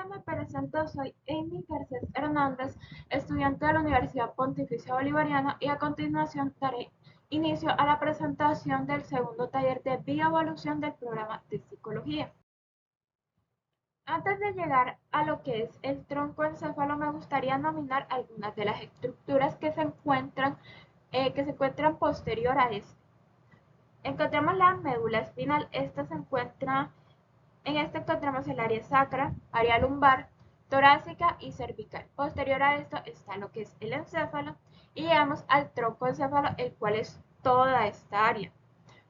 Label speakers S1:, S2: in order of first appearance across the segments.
S1: me presento, soy Amy Garcés Hernández, estudiante de la Universidad Pontificia Bolivariana y a continuación daré inicio a la presentación del segundo taller de bioevolución del programa de psicología. Antes de llegar a lo que es el tronco encéfalo, me gustaría nominar algunas de las estructuras que se encuentran posterior a este. Encontramos la médula espinal, esta se encuentra En este encontramos el área sacra, área lumbar, torácica y cervical. Posterior a esto está lo que es el encéfalo y llegamos al troncoencéfalo, el cual es toda esta área.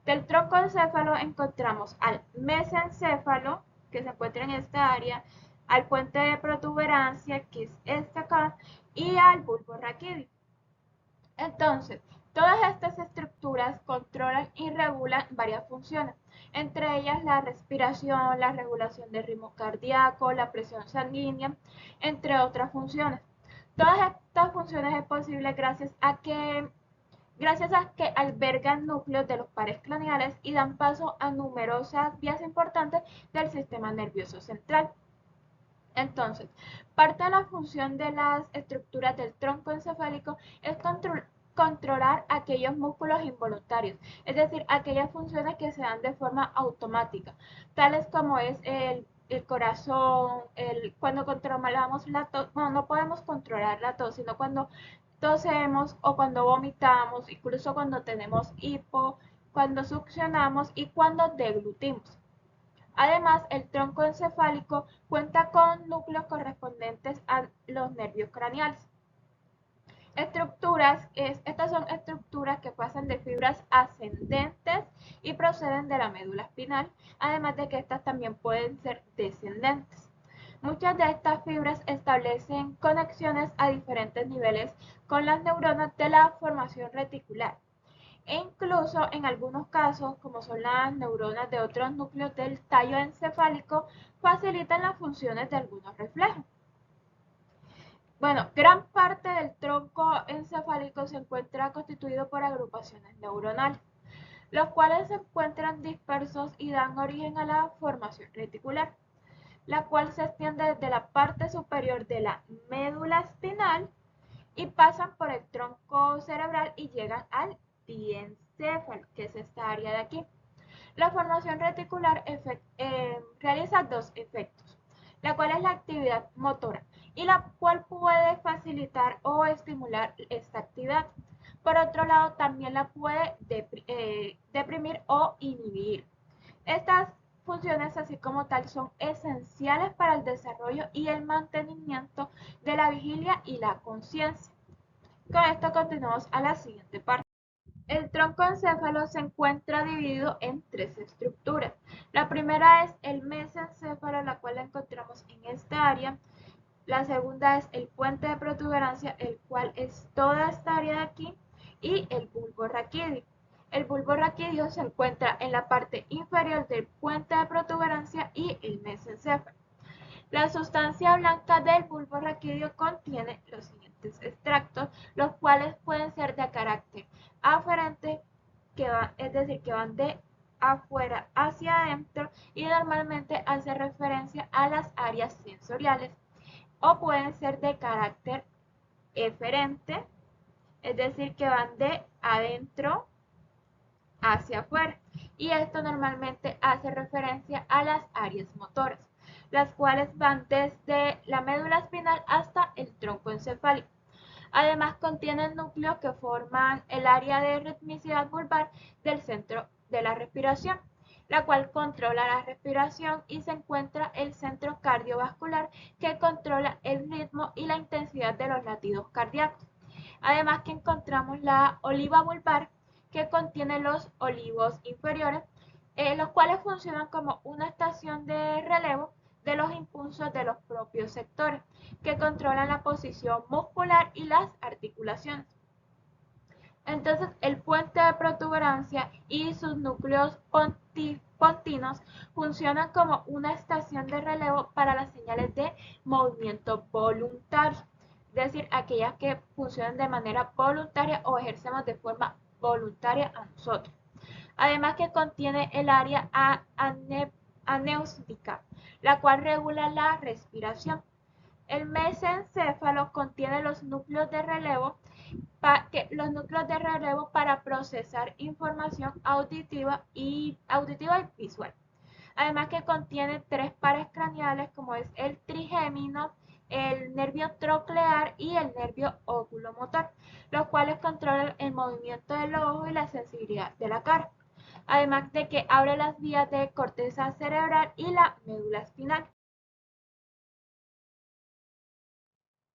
S1: Del troncoencéfalo encontramos al mesencéfalo, que se encuentra en esta área, al puente de protuberancia, que es este acá, y al bulbo raquídeo. Entonces, todas estas estructuras controlan y regulan varias funciones, entre ellas la respiración, la regulación del ritmo cardíaco, la presión sanguínea, entre otras funciones. Todas estas funciones es posible gracias a que albergan núcleos de los pares craneales y dan paso a numerosas vías importantes del sistema nervioso central. Entonces, parte de la función de las estructuras del tronco encefálico es controlar aquellos músculos involuntarios, es decir, aquellas funciones que se dan de forma automática, tales como es el corazón, cuando controlamos la tos, bueno, no podemos controlar la tos, sino cuando tosemos o cuando vomitamos, incluso cuando tenemos hipo, cuando succionamos y cuando deglutimos. Además, el tronco encefálico cuenta con núcleos correspondientes a los nervios craneales. Estas son estructuras que pasan de fibras ascendentes y proceden de la médula espinal, además de que estas también pueden ser descendentes. Muchas de estas fibras establecen conexiones a diferentes niveles con las neuronas de la formación reticular e incluso en algunos casos, como son las neuronas de otros núcleos del tallo encefálico, facilitan las funciones de algunos reflejos. Bueno, gran parte del tronco encefálico se encuentra constituido por agrupaciones neuronales, los cuales se encuentran dispersos y dan origen a la formación reticular, la cual se extiende desde la parte superior de la médula espinal y pasan por el tronco cerebral y llegan al diencéfalo, que es esta área de aquí. La formación reticular realiza dos efectos, la cual es la actividad motora y la cual puede facilitar o estimular esta actividad. Por otro lado, también la puede deprimir o inhibir. Estas funciones, así como tal, son esenciales para el desarrollo y el mantenimiento de la vigilia y la conciencia. Con esto continuamos a la siguiente parte. El tronco encéfalo se encuentra dividido en tres estructuras. La primera es el mesencéfalo, la cual la encontramos en esta área. La segunda es el puente de protuberancia, el cual es toda esta área de aquí. Y el bulbo raquídeo. El bulbo raquídeo se encuentra en la parte inferior del puente de protuberancia y el mesencéfalo. La sustancia blanca del bulbo raquídeo contiene los siguientes extractos, los cuales pueden ser de carácter aferente, es decir, que van de afuera hacia adentro y normalmente hace referencia a las áreas sensoriales, o pueden ser de carácter eferente, es decir, que van de adentro hacia afuera. Y esto normalmente hace referencia a las áreas motoras, las cuales van desde la médula espinal hasta el tronco encefálico. Además, contienen núcleos que forman el área de ritmicidad vulvar del centro de la respiración, la cual controla la respiración, y se encuentra el centro cardiovascular, que controla el ritmo y la intensidad de los latidos cardíacos. Además que encontramos la oliva vulvar, que contiene los olivos inferiores, los cuales funcionan como una estación de relevo de los impulsos de los propios sectores, que controlan la posición muscular y las articulaciones. Entonces, el puente de protuberancia y sus núcleos pontinos funcionan como una estación de relevo para las señales de movimiento voluntario, es decir, aquellas que funcionan de manera voluntaria o ejercemos de forma voluntaria a nosotros. Además que contiene el área anéutica, la cual regula la respiración. El mesencéfalo contiene los núcleos de relevo para procesar información auditiva y visual. Además que contiene tres pares craneales como es el trigémino, el nervio troclear y el nervio oculomotor, los cuales controlan el movimiento del ojo y la sensibilidad de la cara. Además de que abre las vías de corteza cerebral y la médula espinal.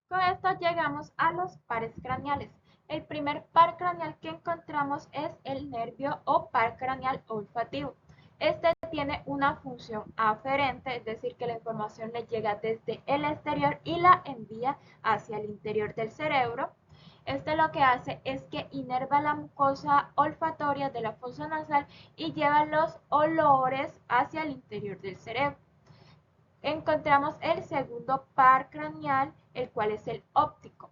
S1: Con esto llegamos a los pares craneales. El primer par craneal que encontramos es el nervio o par craneal olfativo. Este tiene una función aferente, es decir, que la información le llega desde el exterior y la envía hacia el interior del cerebro. Este lo que hace es que inerva la mucosa olfatoria de la fosa nasal y lleva los olores hacia el interior del cerebro. Encontramos el segundo par craneal, el cual es el óptico.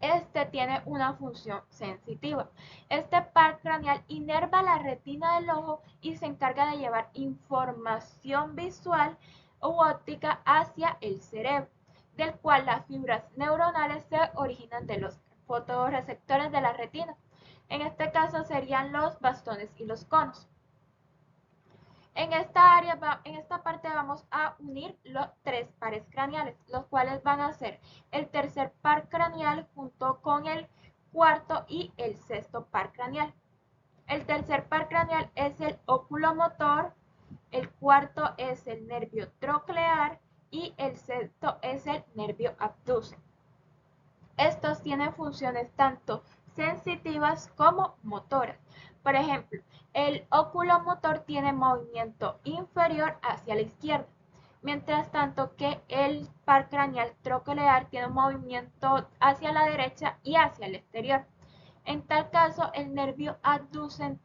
S1: Este tiene una función sensitiva. Este par craneal inerva la retina del ojo y se encarga de llevar información visual u óptica hacia el cerebro, del cual las fibras neuronales se originan de los fotorreceptores de la retina. En este caso serían los bastones y los conos. En esta parte vamos a unir los tres pares craneales, los cuales van a ser el tercer par craneal junto con el cuarto y el sexto par craneal. El tercer par craneal es el oculomotor, el cuarto es el nervio troclear y el sexto es el nervio abducen. Estos tienen funciones tanto sensitivas como motoras. Por ejemplo, el oculomotor tiene movimiento inferior hacia la izquierda, mientras tanto que el par craneal troclear tiene un movimiento hacia la derecha y hacia el exterior. En tal caso, el nervio abducen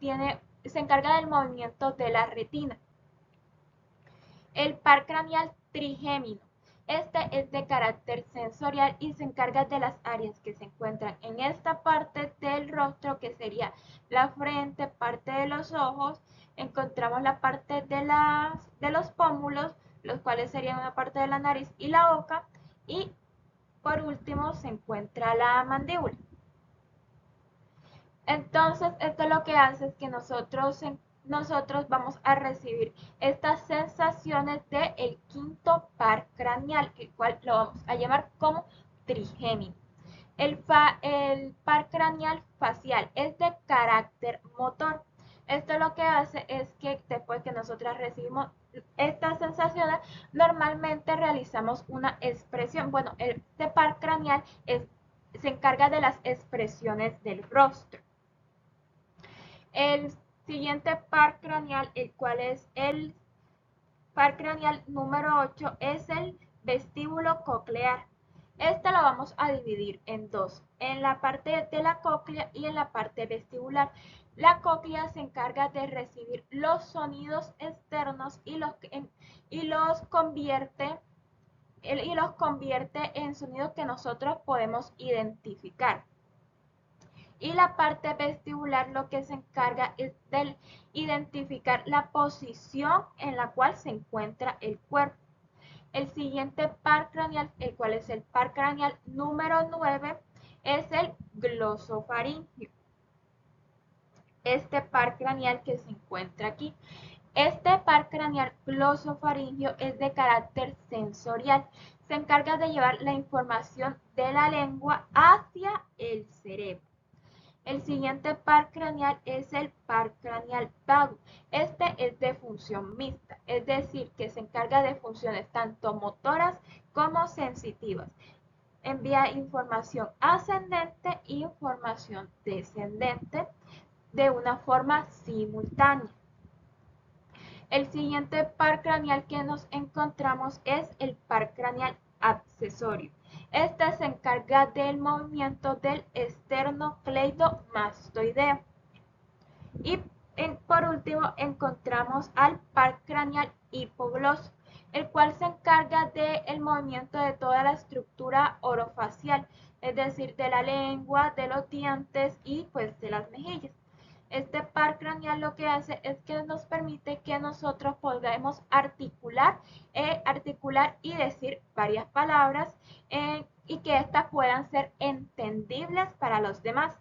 S1: se encarga del movimiento de la retina. El par craneal trigémino. Este es de carácter sensorial y se encarga de las áreas que se encuentran en esta parte del rostro, que sería la frente, parte de los ojos. Encontramos la parte de los pómulos, los cuales serían una parte de la nariz y la boca. Y por último se encuentra la mandíbula. Entonces, esto lo que hace es que nosotros vamos a recibir estas sensaciones del quinto par craneal, el cual lo vamos a llamar como trigémino. El par craneal facial es de carácter motor. Esto lo que hace es que después que nosotros recibimos estas sensaciones, normalmente realizamos una expresión. Bueno, este par craneal se encarga de las expresiones del rostro. El siguiente par craneal, el cual es el par craneal número 8, es el vestíbulo coclear. Este lo vamos a dividir en dos, en la parte de la cóclea y en la parte vestibular. La cóclea se encarga de recibir los sonidos externos y los convierte en sonidos que nosotros podemos identificar. Y la parte vestibular lo que se encarga es de identificar la posición en la cual se encuentra el cuerpo. El siguiente par craneal, el cual es el par craneal número 9, es el glosofaringio. Este par craneal que se encuentra aquí. Este par craneal glosofaringio es de carácter sensorial. Se encarga de llevar la información de la lengua hacia el cerebro. El siguiente par craneal es el par craneal vago. Este es de función mixta, es decir, que se encarga de funciones tanto motoras como sensitivas. Envía información ascendente e información descendente de una forma simultánea. El siguiente par craneal que nos encontramos es el par craneal accesorio. Este se encarga del movimiento del esternocleidomastoideo. Y por último encontramos al par craneal hipogloso, el cual se encarga del movimiento de toda la estructura orofacial, es decir, de la lengua, de los dientes y pues de las mejillas. Este par craneal lo que hace es que nos permite que nosotros podamos articular y decir varias palabras y que éstas puedan ser entendibles para los demás.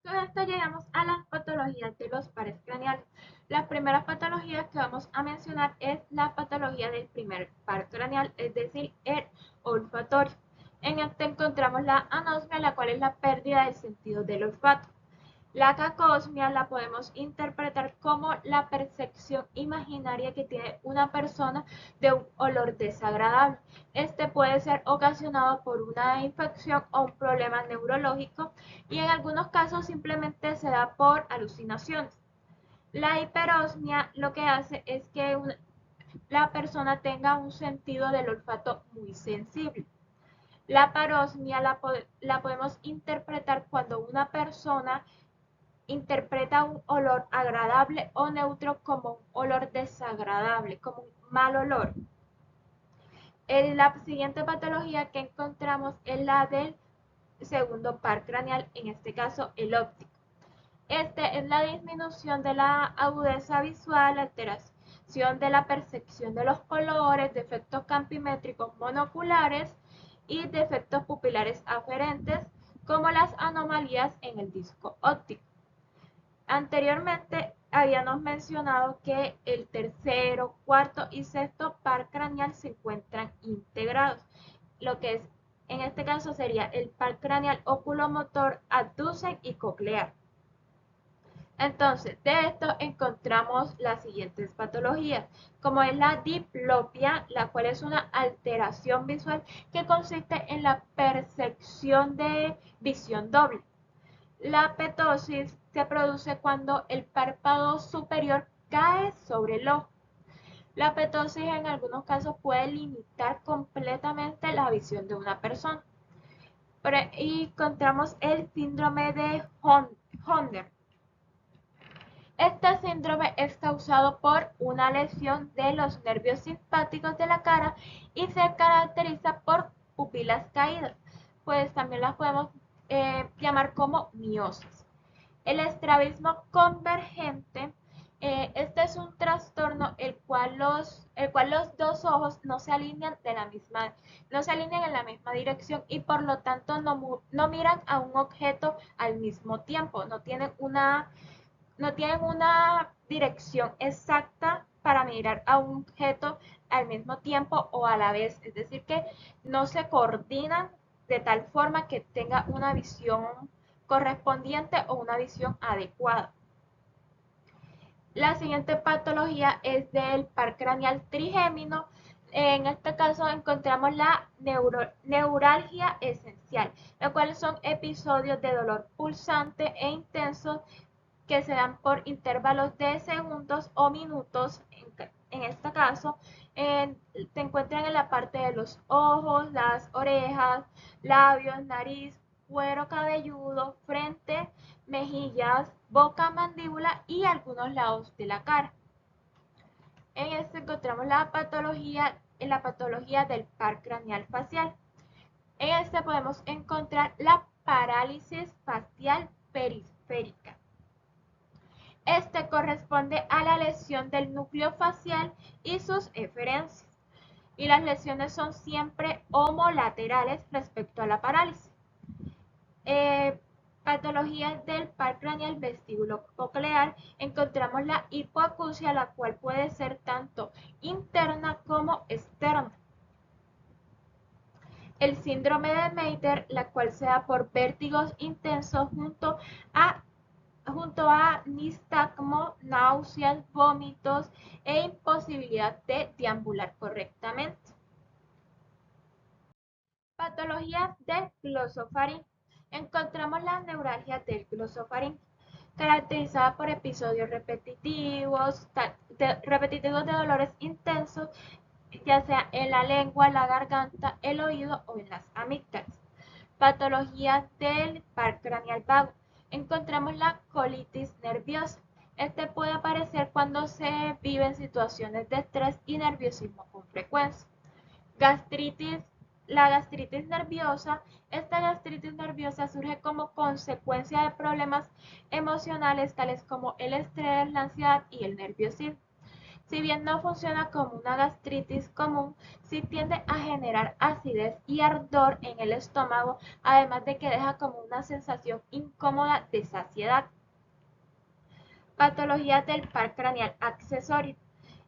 S1: Con esto llegamos a las patologías de los pares craneales. Las primeras patologías que vamos a mencionar es la patología del primer par craneal, es decir, el olfatorio. En este encontramos la anosmia, la cual es la pérdida del sentido del olfato. La cacosmia la podemos interpretar como la percepción imaginaria que tiene una persona de un olor desagradable. Este puede ser ocasionado por una infección o un problema neurológico y en algunos casos simplemente se da por alucinaciones. La hiperosmia lo que hace es que la persona tenga un sentido del olfato muy sensible. La parosmia la podemos interpretar cuando una persona interpreta un olor agradable o neutro como un olor desagradable, como un mal olor. La siguiente patología que encontramos es la del segundo par craneal, en este caso el óptico. Este es la disminución de la agudeza visual, alteración de la percepción de los colores, defectos campimétricos monoculares y defectos pupilares aferentes, como las anomalías en el disco óptico. Anteriormente habíamos mencionado que el tercero, cuarto y sexto par craneal se encuentran integrados, lo que es en este caso sería el par craneal oculomotor, abducen y coclear. Entonces, de esto encontramos las siguientes patologías, como es la diplopia, la cual es una alteración visual que consiste en la percepción de visión doble. La ptosis se produce cuando el párpado superior cae sobre el ojo. La ptosis en algunos casos puede limitar completamente la visión de una persona. Y encontramos el síndrome de Honder. Este síndrome es causado por una lesión de los nervios simpáticos de la cara y se caracteriza por pupilas caídas, pues también las podemos llamar como miosis. El estrabismo convergente, este es un trastorno el cual los dos ojos no se alinean en la misma dirección y por lo tanto no miran a un objeto al mismo tiempo, no tienen una dirección exacta para mirar a un objeto al mismo tiempo o a la vez, es decir, que no se coordinan de tal forma que tenga una visión correspondiente o una visión adecuada. La siguiente patología es del par craneal trigémino. En este caso encontramos la neuralgia esencial, lo cual son episodios de dolor pulsante e intenso que se dan por intervalos de segundos o minutos. En este caso, se encuentran en la parte de los ojos, las orejas, labios, nariz, cuero cabelludo, frente, mejillas, boca, mandíbula y algunos lados de la cara. En este encontramos en la patología del par craneal facial. En este podemos encontrar la parálisis facial periférica. Este corresponde a la lesión del núcleo facial y sus eferencias. Y las lesiones son siempre homolaterales respecto a la parálisis. Patologías del par craneal vestíbulo coclear, encontramos la hipoacusia, la cual puede ser tanto interna como externa. El síndrome de Mater, la cual se da por vértigos intensos junto a nistagmo, náuseas, vómitos e imposibilidad de deambular correctamente. Patologías del glosofaríngeo. Encontramos la neuralgia del glosofaríngeo, caracterizada por episodios repetitivos de dolores intensos, ya sea en la lengua, la garganta, el oído o en las amígdalas. Patologías del par craneal vago. Encontramos la colitis nerviosa. Este puede aparecer cuando se viven situaciones de estrés y nerviosismo con frecuencia. Gastritis La gastritis nerviosa. Esta gastritis nerviosa surge como consecuencia de problemas emocionales tales como el estrés, la ansiedad y el nerviosismo. Si bien no funciona como una gastritis común, sí tiende a generar acidez y ardor en el estómago, además de que deja como una sensación incómoda de saciedad. Patologías del par craneal accesorio.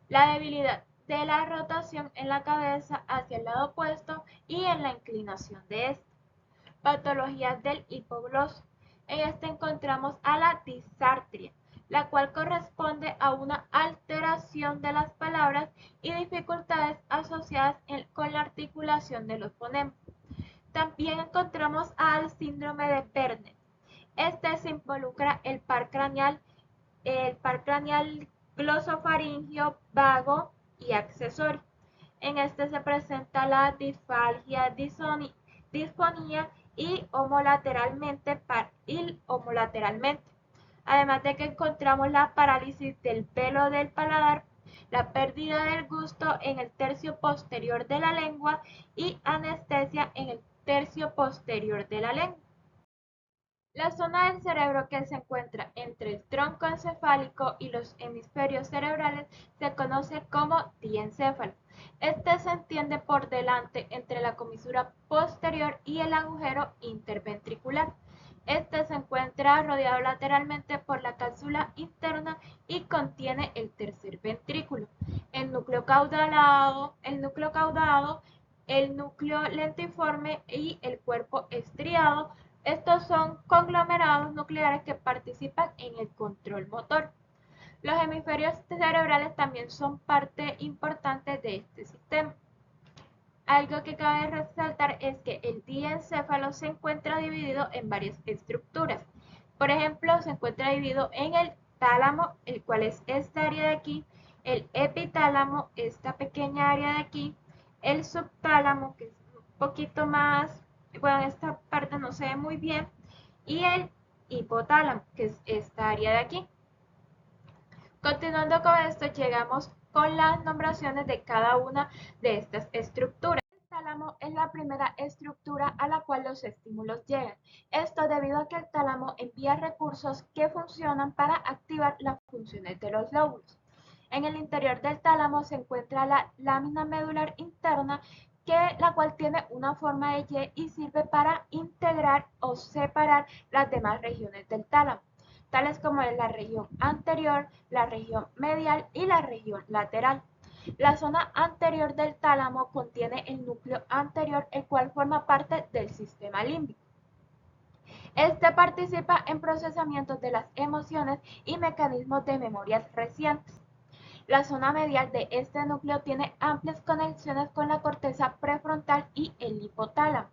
S1: La debilidad de la rotación en la cabeza hacia el lado opuesto y en la inclinación de este. Patologías del hipogloso. En este encontramos a la disartria, la cual corresponde a una alteración de las palabras y dificultades asociadas con la articulación de los fonemas. También encontramos al síndrome de Werner. Este se involucra el par craneal glosofaringeo vago y accesorio. En este se presenta la disfagia, disfonía y homolateralmente. Además de que encontramos la parálisis del pelo del paladar, la pérdida del gusto en el tercio posterior de la lengua y anestesia en el tercio posterior de la lengua. La zona del cerebro que se encuentra entre el tronco encefálico y los hemisferios cerebrales se conoce como diencéfalo. Este se entiende por delante entre la comisura posterior y el agujero interventricular. Este se encuentra rodeado lateralmente por la cápsula interna y contiene el tercer ventrículo, el núcleo lentiforme y el cuerpo estriado. Estos son conglomerados nucleares que participan en el control motor. Los hemisferios cerebrales también son parte importante de este sistema. Algo que cabe resaltar es que el diencéfalo se encuentra dividido en varias estructuras. Por ejemplo, se encuentra dividido en el tálamo, el cual es esta área de aquí, el epitálamo, esta pequeña área de aquí, el subtálamo, que es un poquito más, bueno, esta parte no se ve muy bien, y el hipotálamo, que es esta área de aquí. Continuando con esto, llegamos con las nombraciones de cada una de estas estructuras. El tálamo es la primera estructura a la cual los estímulos llegan. Esto debido a que el tálamo envía recursos que funcionan para activar las funciones de los lóbulos. En el interior del tálamo se encuentra la lámina medular interna, la cual tiene una forma de Y y sirve para integrar o separar las demás regiones del tálamo, tales como la región anterior, la región medial y la región lateral. La zona anterior del tálamo contiene el núcleo anterior, el cual forma parte del sistema límbico. Este participa en procesamientos de las emociones y mecanismos de memorias recientes. La zona medial de este núcleo tiene amplias conexiones con la corteza prefrontal y el hipotálamo.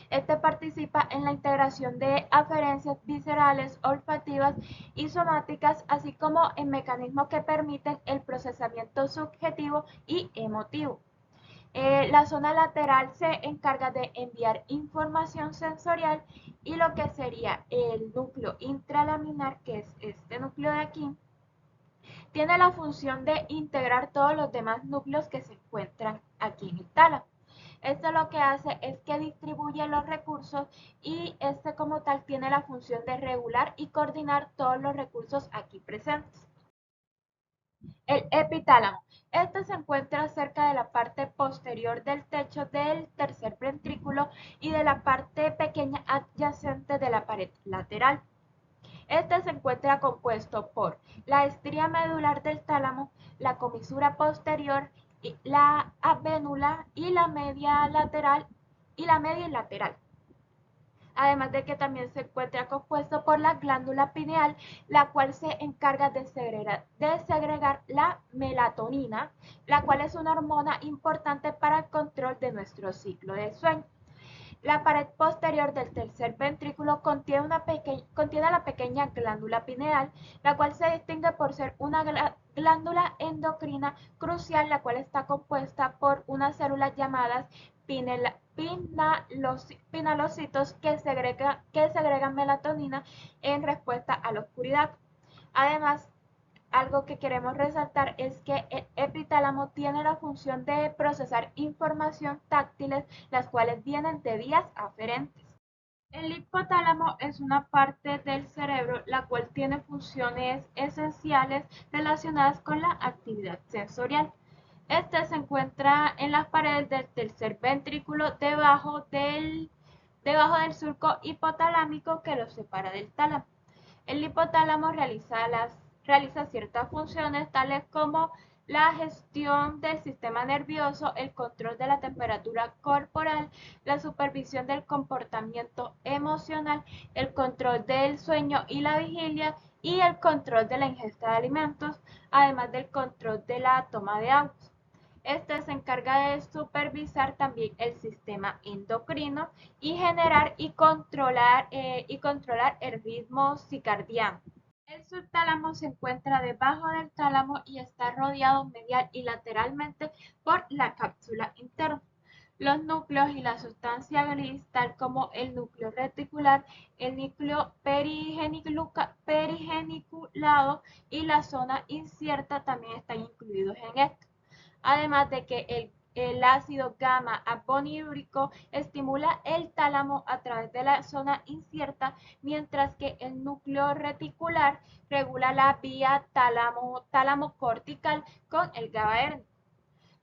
S1: Este participa en la integración de aferencias viscerales, olfativas y somáticas, así como en mecanismos que permiten el procesamiento subjetivo y emotivo. La zona lateral se encarga de enviar información sensorial y lo que sería el núcleo intralaminar, que es este núcleo de aquí, tiene la función de integrar todos los demás núcleos que se encuentran aquí en el tálamo. Esto lo que hace es que distribuye los recursos y este como tal tiene la función de regular y coordinar todos los recursos aquí presentes. El epitálamo. Este se encuentra cerca de la parte posterior del techo del tercer ventrículo y de la parte pequeña adyacente de la pared lateral. Este se encuentra compuesto por la estría medular del tálamo, la comisura posterior, la avénula y la media lateral y la media lateral. Además de que también se encuentra compuesto por la glándula pineal, la cual se encarga de segregar la melatonina, la cual es una hormona importante para el control de nuestro ciclo de sueño. La pared posterior del tercer ventrículo contiene la pequeña glándula pineal, la cual se distingue por ser una glándula endocrina crucial, la cual está compuesta por unas células llamadas pinalocitos que segregan melatonina en respuesta a la oscuridad. Además, algo que queremos resaltar es que el epitálamo tiene la función de procesar información táctiles, las cuales vienen de vías aferentes. El hipotálamo es una parte del cerebro la cual tiene funciones esenciales relacionadas con la actividad sensorial. Este se encuentra en las paredes del tercer ventrículo debajo del surco hipotalámico que lo separa del tálamo. El hipotálamo realiza ciertas funciones tales como la gestión del sistema nervioso, el control de la temperatura corporal, la supervisión del comportamiento emocional, el control del sueño y la vigilia y el control de la ingesta de alimentos, además del control de la toma de agua. Este se encarga de supervisar también el sistema endocrino y generar y controlar el ritmo circadiano. El subtálamo se encuentra debajo del tálamo y está rodeado medial y lateralmente por la cápsula interna. Los núcleos y la sustancia gris, tal como el núcleo reticular, el núcleo perigeniculado y la zona incierta también están incluidos en esto. Además de que el ácido gamma aboniúrico estimula el tálamo a través de la zona incierta, mientras que el núcleo reticular regula la vía tálamo-cortical con el GABAergico.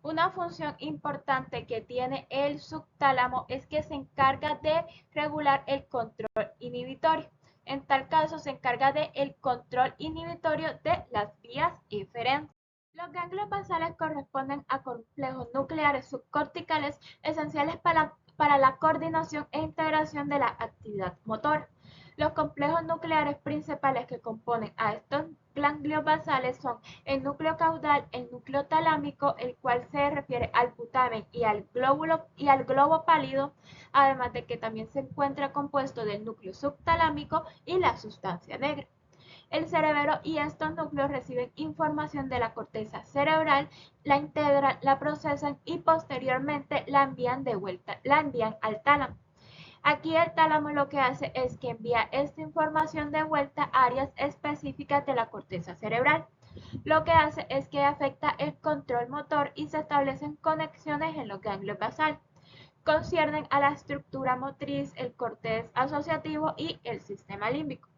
S1: Una función importante que tiene el subtálamo es que se encarga de regular el control inhibitorio. En tal caso, se encarga del control inhibitorio de las vías eferentes. Los ganglios basales corresponden a complejos nucleares subcorticales esenciales para la coordinación e integración de la actividad motora. Los complejos nucleares principales que componen a estos ganglios basales son el núcleo caudal, el núcleo talámico, el cual se refiere al putamen y al globo pálido, además de que también se encuentra compuesto del núcleo subtalámico y la sustancia negra. El cerebro y estos núcleos reciben información de la corteza cerebral, la integran, la procesan y posteriormente la envían al tálamo. Aquí el tálamo lo que hace es que envía esta información de vuelta a áreas específicas de la corteza cerebral. Lo que hace es que afecta el control motor y se establecen conexiones en los ganglios basales. Conciernen a la estructura motriz, el cortex asociativo y el sistema límbico.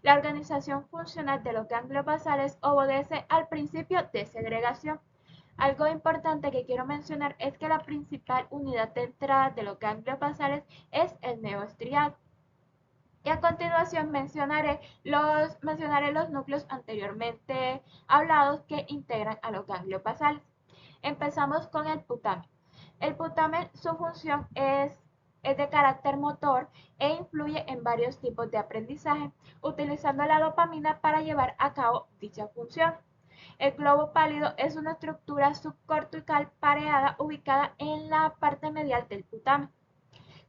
S1: La organización funcional de los ganglios basales obedece al principio de segregación. Algo importante que quiero mencionar es que la principal unidad de entrada de los ganglios basales es el nervio estriado. Y a continuación mencionaré los núcleos anteriormente hablados que integran a los ganglios basales. Empezamos con el putamen. El putamen, su función es de carácter motor e influye en varios tipos de aprendizaje, utilizando la dopamina para llevar a cabo dicha función. El globo pálido es una estructura subcortical pareada ubicada en la parte medial del putamen.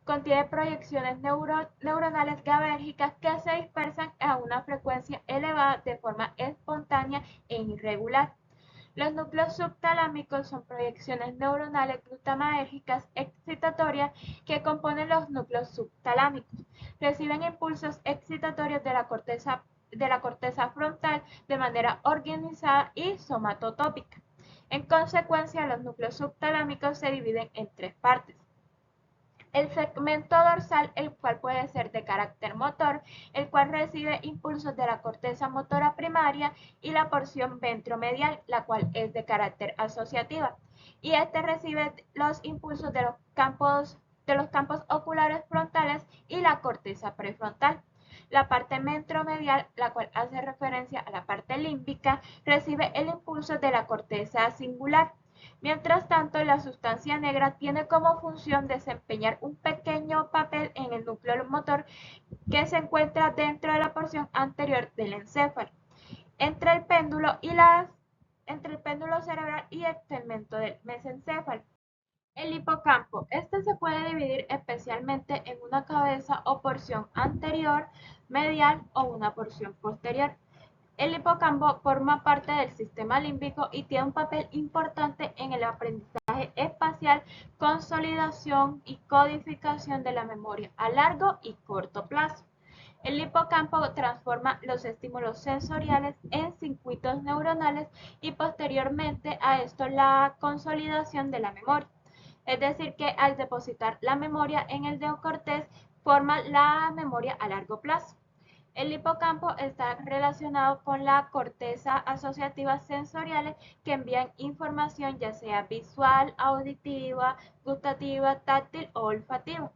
S1: Contiene proyecciones neuronales GABAérgicas que se dispersan a una frecuencia elevada de forma espontánea e irregular. Los núcleos subtalámicos son proyecciones neuronales glutamatérgicas excitatorias que componen los núcleos subtalámicos. Reciben impulsos excitatorios de la corteza frontal de manera organizada y somatotópica. En consecuencia, los núcleos subtalámicos se dividen en tres partes. El segmento dorsal, el cual puede ser de carácter motor, el cual recibe impulsos de la corteza motora primaria, y la porción ventromedial, la cual es de carácter asociativa. Y este recibe los impulsos de los campos oculares frontales y la corteza prefrontal. La parte ventromedial, la cual hace referencia a la parte límbica, recibe el impulso de la corteza cingulare. Mientras tanto, la sustancia negra tiene como función desempeñar un pequeño papel en el núcleo motor que se encuentra dentro de la porción anterior del encéfalo, entre el péndulo cerebral y el segmento del mesencéfalo. El hipocampo. Este se puede dividir especialmente en una cabeza o porción anterior, medial o una porción posterior. El hipocampo forma parte del sistema límbico y tiene un papel importante en el aprendizaje espacial, consolidación y codificación de la memoria a largo y corto plazo. El hipocampo transforma los estímulos sensoriales en circuitos neuronales y posteriormente a esto la consolidación de la memoria. Es decir, que al depositar la memoria en el neocortés forma la memoria a largo plazo. El hipocampo está relacionado con la corteza asociativa sensoriales que envían información ya sea visual, auditiva, gustativa, táctil o olfativa.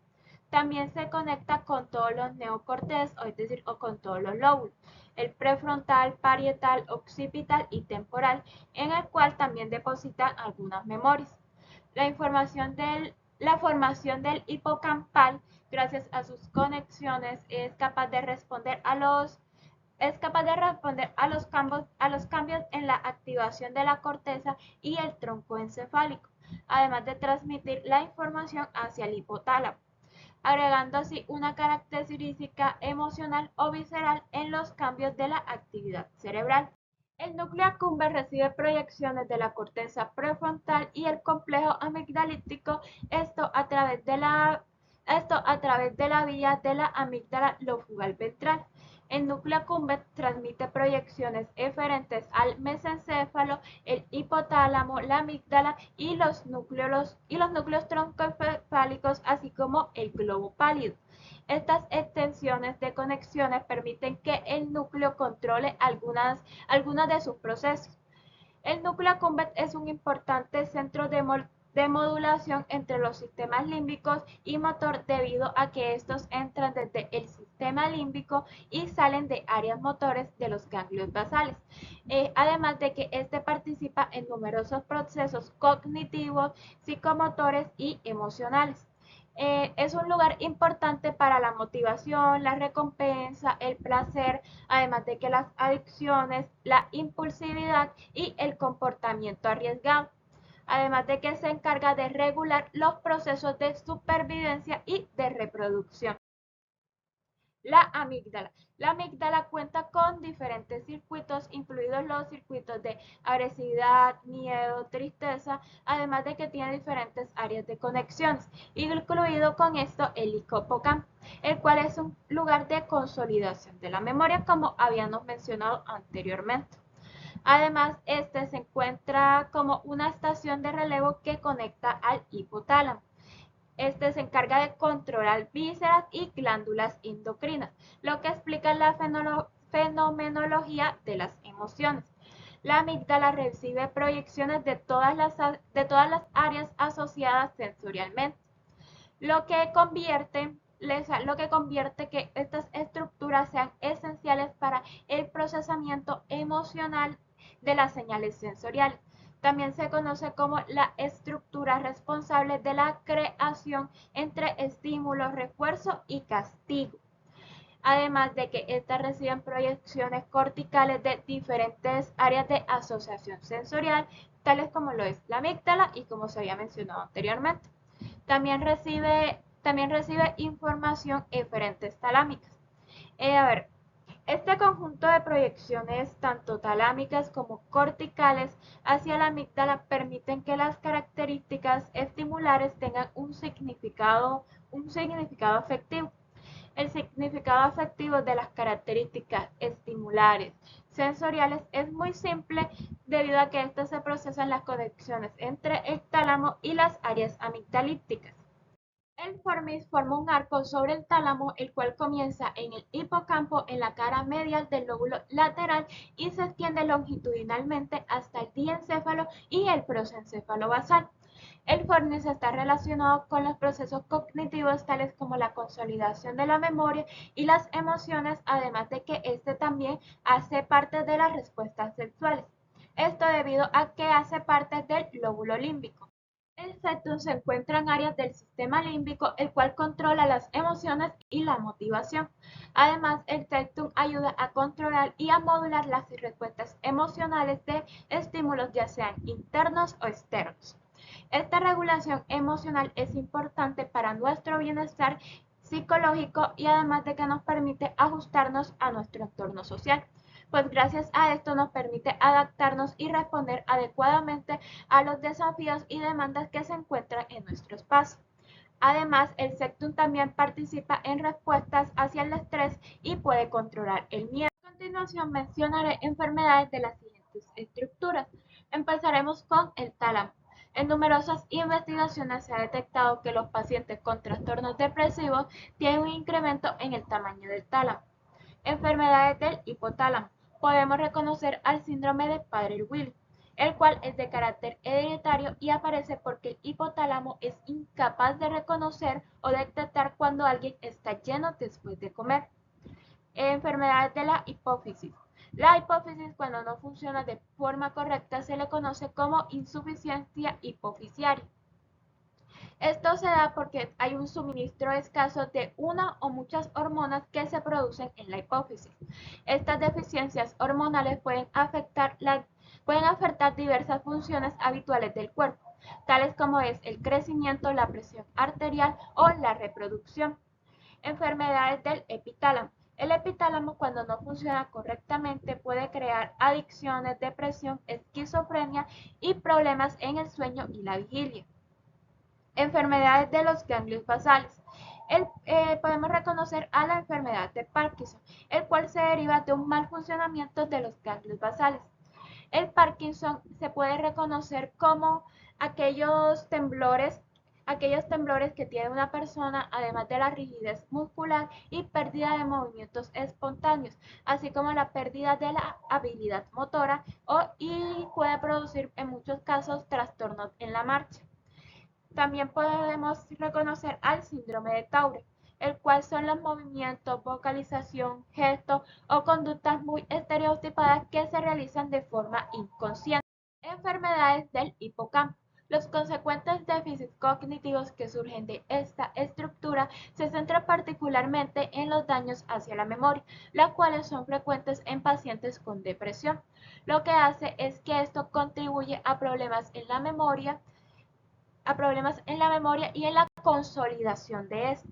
S1: También se conecta con todos los neocortes, es decir, o con todos los lóbulos, el prefrontal, parietal, occipital y temporal, en el cual también depositan algunas memorias. La formación del hipocampal, gracias a sus conexiones, es capaz de responder a los cambios en la activación de la corteza y el tronco encefálico, además de transmitir la información hacia el hipotálamo, agregando así una característica emocional o visceral en los cambios de la actividad cerebral. El núcleo accumbens recibe proyecciones de la corteza prefrontal y el complejo amigdalítico, esto a través de la vía de la amígdala lofugal ventral. El núcleo accumbens transmite proyecciones eferentes al mesencéfalo, el hipotálamo, la amígdala y los núcleos troncoencefálicos, así como el globo pálido. Estas extensiones de conexiones permiten que el núcleo controle algunos de sus procesos. El núcleo accumbens es un importante centro de modulación entre los sistemas límbicos y motor debido a que estos entran desde el sistema límbico y salen de áreas motores de los ganglios basales. Además de que este participa en numerosos procesos cognitivos, psicomotores y emocionales. Es un lugar importante para la motivación, la recompensa, el placer, además de que las adicciones, la impulsividad y el comportamiento arriesgado. Además de que se encarga de regular los procesos de supervivencia y de reproducción. La amígdala. La amígdala cuenta con diferentes circuitos, incluidos los circuitos de agresividad, miedo, tristeza, además de que tiene diferentes áreas de conexiones, incluido con esto el hipocampo, el cual es un lugar de consolidación de la memoria, como habíamos mencionado anteriormente. Además, este se encuentra como una estación de relevo que conecta al hipotálamo. Este se encarga de controlar vísceras y glándulas endocrinas, lo que explica la fenomenología de las emociones. La amígdala recibe proyecciones de todas las áreas asociadas sensorialmente, lo que convierte que estas estructuras sean esenciales para el procesamiento emocional de las señales sensoriales. También se conoce como la estructura responsable de la creación entre estímulo, refuerzo y castigo. Además de que estas reciben proyecciones corticales de diferentes áreas de asociación sensorial, tales como lo es la amígdala y como se había mencionado anteriormente. También recibe información eferentes talámicas. A ver, este conjunto de proyecciones, tanto talámicas como corticales, hacia la amígdala permiten que las características estimulares tengan un significado afectivo. El significado afectivo de las características estimulares sensoriales es muy simple debido a que estas se procesan las conexiones entre el tálamo y las áreas amigdalíticas. El formis forma un arco sobre el tálamo, el cual comienza en el hipocampo en la cara medial del lóbulo lateral y se extiende longitudinalmente hasta el diencéfalo y el prosencéfalo basal. El formis está relacionado con los procesos cognitivos tales como la consolidación de la memoria y las emociones, además de que este también hace parte de las respuestas sexuales. Esto debido a que hace parte del lóbulo límbico. El septum se encuentra en áreas del sistema límbico, el cual controla las emociones y la motivación. Además, el septum ayuda a controlar y a modular las respuestas emocionales de estímulos, ya sean internos o externos. Esta regulación emocional es importante para nuestro bienestar psicológico y además de que nos permite ajustarnos a nuestro entorno social, pues gracias a esto nos permite adaptarnos y responder adecuadamente a los desafíos y demandas que se encuentran en nuestro espacio. Además, el septum también participa en respuestas hacia el estrés y puede controlar el miedo. A continuación mencionaré enfermedades de las siguientes estructuras. Empezaremos con el tálamo. En numerosas investigaciones se ha detectado que los pacientes con trastornos depresivos tienen un incremento en el tamaño del tálamo. Enfermedades del hipotálamo. Podemos reconocer al síndrome de Prader-Willi, el cual es de carácter hereditario y aparece porque el hipotálamo es incapaz de reconocer o detectar cuando alguien está lleno después de comer. Enfermedades de la hipófisis. La hipófisis, cuando no funciona de forma correcta, se le conoce como insuficiencia hipofisiaria. Esto se da porque hay un suministro escaso de una o muchas hormonas que se producen en la hipófisis. Estas deficiencias hormonales pueden afectar diversas funciones habituales del cuerpo, tales como es el crecimiento, la presión arterial o la reproducción. Enfermedades del epitálamo. El epitálamo, cuando no funciona correctamente, puede crear adicciones, depresión, esquizofrenia y problemas en el sueño y la vigilia. Enfermedades de los ganglios basales. Podemos reconocer a la enfermedad de Parkinson, el cual se deriva de un mal funcionamiento de los ganglios basales. El Parkinson se puede reconocer como aquellos temblores que tiene una persona, además de la rigidez muscular y pérdida de movimientos espontáneos, así como la pérdida de la habilidad motora y puede producir en muchos casos trastornos en la marcha. También podemos reconocer al síndrome de Tourette, el cual son los movimientos, vocalización, gestos o conductas muy estereotipadas que se realizan de forma inconsciente. Enfermedades del hipocampo. Los consecuentes déficits cognitivos que surgen de esta estructura se centran particularmente en los daños hacia la memoria, las cuales son frecuentes en pacientes con depresión. Lo que hace es que esto contribuye a problemas en la memoria y en la consolidación de este.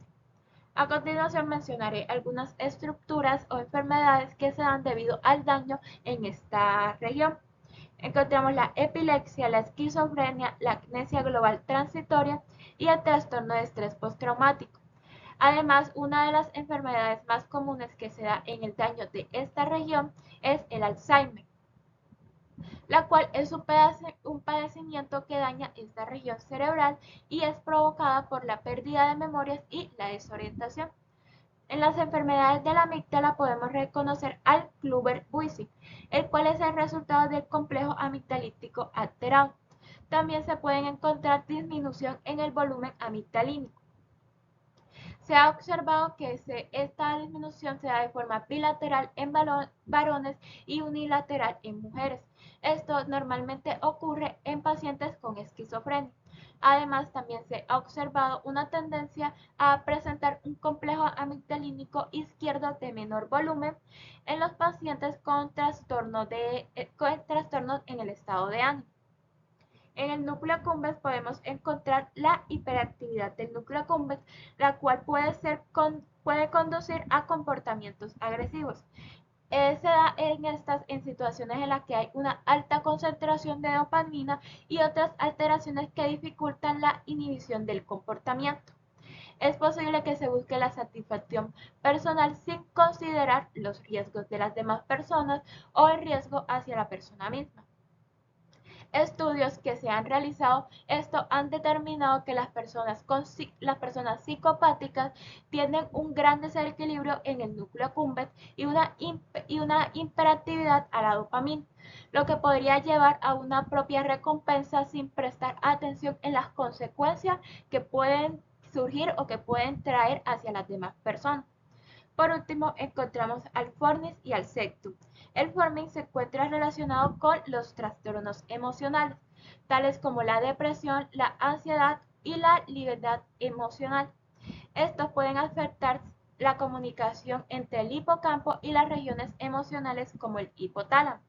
S1: A continuación mencionaré algunas estructuras o enfermedades que se dan debido al daño en esta región. Encontramos la epilepsia, la esquizofrenia, la amnesia global transitoria y el trastorno de estrés postraumático. Además, una de las enfermedades más comunes que se da en el daño de esta región es el Alzheimer, la cual es un padecimiento que daña esta región cerebral y es provocada por la pérdida de memorias y la desorientación. En las enfermedades de la amígdala podemos reconocer al Kluver-Bucy, el cual es el resultado del complejo amigdalítico alterado. También se pueden encontrar disminución en el volumen amigdalínico. Se ha observado que esta disminución se da de forma bilateral en varones y unilateral en mujeres. Esto normalmente ocurre en pacientes con esquizofrenia. Además, también se ha observado una tendencia a presentar un complejo amigdalínico izquierdo de menor volumen en los pacientes con trastornos en el estado de ánimo. En el núcleo accumbens podemos encontrar la hiperactividad del núcleo accumbens, la cual puede conducir a comportamientos agresivos. Se da en situaciones en las que hay una alta concentración de dopamina y otras alteraciones que dificultan la inhibición del comportamiento. Es posible que se busque la satisfacción personal sin considerar los riesgos de las demás personas o el riesgo hacia la persona misma. Estudios que se han realizado han determinado que las personas psicopáticas tienen un gran desequilibrio en el núcleo accumbens y una hiperactividad a la dopamina, lo que podría llevar a una propia recompensa sin prestar atención en las consecuencias que pueden surgir o que pueden traer hacia las demás personas. Por último, encontramos al fornis y al septum. El fornis se encuentra relacionado con los trastornos emocionales, tales como la depresión, la ansiedad y la libertad emocional. Estos pueden afectar la comunicación entre el hipocampo y las regiones emocionales como el hipotálamo.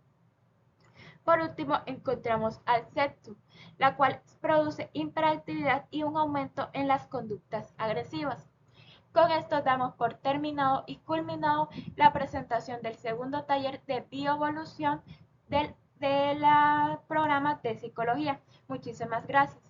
S1: Por último, encontramos al septum, la cual produce hiperactividad y un aumento en las conductas agresivas. Con esto damos por terminado y culminado la presentación del segundo taller de bioevolución del programa de psicología. Muchísimas gracias.